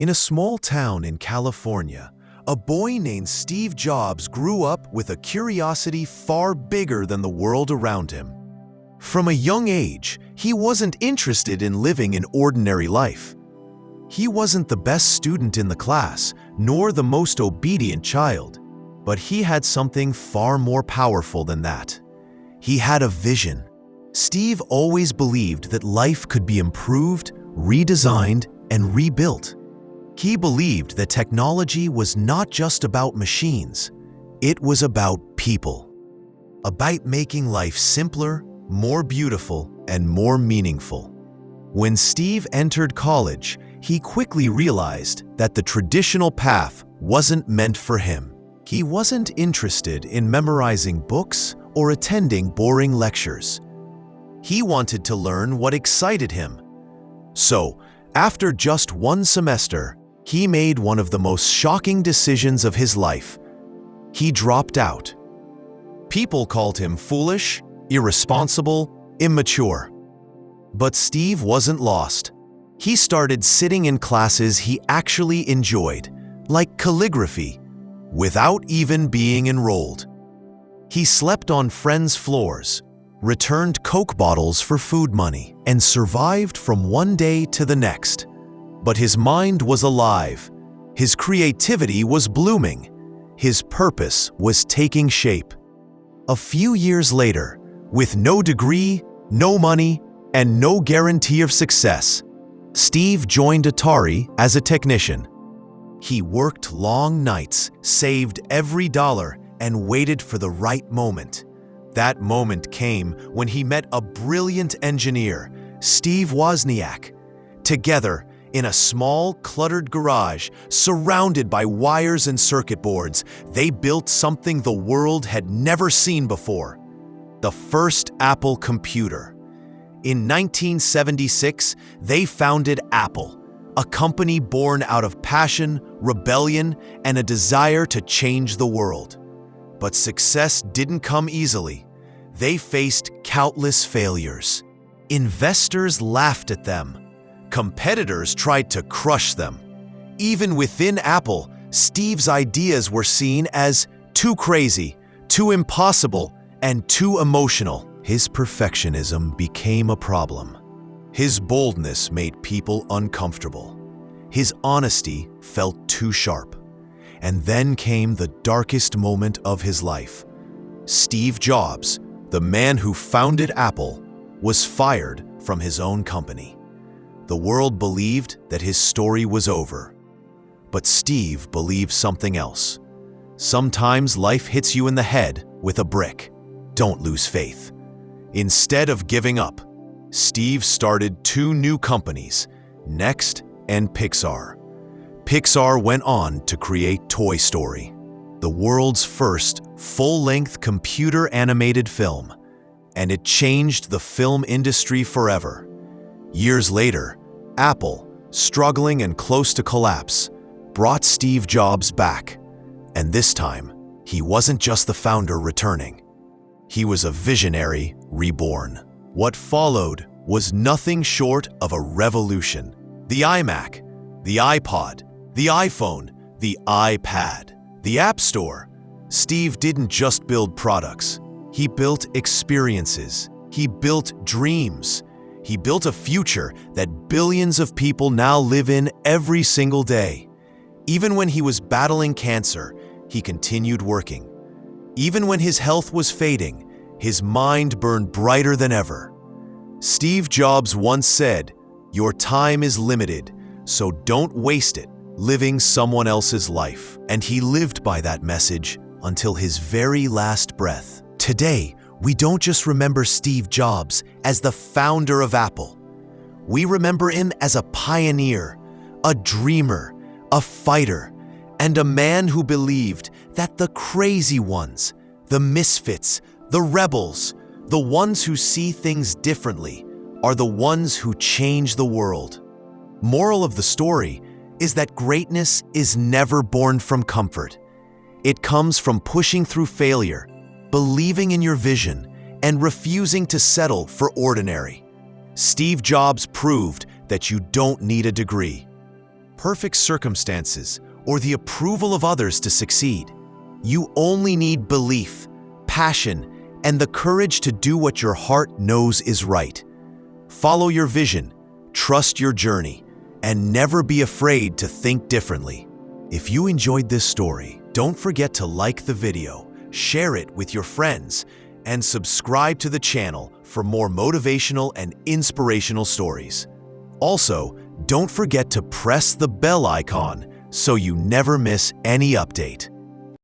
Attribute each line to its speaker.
Speaker 1: In a small town in California, a boy named Steve Jobs grew up with a curiosity far bigger than the world around him. From a young age, he wasn't interested in living an ordinary life. He wasn't the best student in the class, nor the most obedient child, but he had something far more powerful than that. He had a vision. Steve always believed that life could be improved, redesigned, and rebuilt. He believed that technology was not just about machines, it was about people. About making life simpler, more beautiful, and more meaningful. When Steve entered college, he quickly realized that the traditional path wasn't meant for him. He wasn't interested in memorizing books or attending boring lectures. He wanted to learn what excited him. So, after just one semester, he made one of the most shocking decisions of his life. He dropped out. People called him foolish, irresponsible, immature. But Steve wasn't lost. He started sitting in classes he actually enjoyed, like calligraphy, without even being enrolled. He slept on friends' floors, returned Coke bottles for food money, and survived from one day to the next. But his mind was alive, his creativity was blooming, his purpose was taking shape. A few years later, with no degree, no money, and no guarantee of success, Steve joined Atari as a technician. He worked long nights, saved every dollar, and waited for the right moment. That moment came when he met a brilliant engineer, Steve Wozniak. Together, in a small, cluttered garage, surrounded by wires and circuit boards, they built something the world had never seen before: the first Apple computer. In 1976, they founded Apple, a company born out of passion, rebellion, and a desire to change the world. But success didn't come easily. They faced countless failures. Investors laughed at them. Competitors tried to crush them. Even within Apple, Steve's ideas were seen as too crazy, too impossible, and too emotional. His perfectionism became a problem. His boldness made people uncomfortable. His honesty felt too sharp. And then came the darkest moment of his life. Steve Jobs, the man who founded Apple, was fired from his own company. The world believed that his story was over. But Steve believed something else. Sometimes life hits you in the head with a brick. Don't lose faith. Instead of giving up, Steve started two new companies, Next and Pixar. Pixar went on to create Toy Story, the world's first full-length computer-animated film, and it changed the film industry forever. Years later, Apple, struggling and close to collapse, brought Steve Jobs back. And this time, he wasn't just the founder returning. He was a visionary reborn. What followed was nothing short of a revolution. The iMac, the iPod, the iPhone, the iPad, the App Store. Steve didn't just build products. He built experiences. He built dreams. He built a future that billions of people now live in every single day. Even when he was battling cancer, he continued working. Even when his health was fading, his mind burned brighter than ever. Steve Jobs once said, "Your time is limited, so don't waste it living someone else's life." And he lived by that message until his very last breath. Today, we don't just remember Steve Jobs as the founder of Apple. We remember him as a pioneer, a dreamer, a fighter, and a man who believed that the crazy ones, the misfits, the rebels, the ones who see things differently, are the ones who change the world. Moral of the story is that greatness is never born from comfort. It comes from pushing through failure, believing in your vision, and refusing to settle for ordinary. Steve Jobs proved that you don't need a degree. perfect circumstances or the approval of others to succeed. You only need belief, passion, and the courage to do what your heart knows is right. Follow your vision, trust your journey, and never be afraid to think differently. If you enjoyed this story, don't forget to like the video, share it with your friends, and subscribe to the channel for more motivational and inspirational stories. Also, don't forget to press the bell icon so you never miss any update.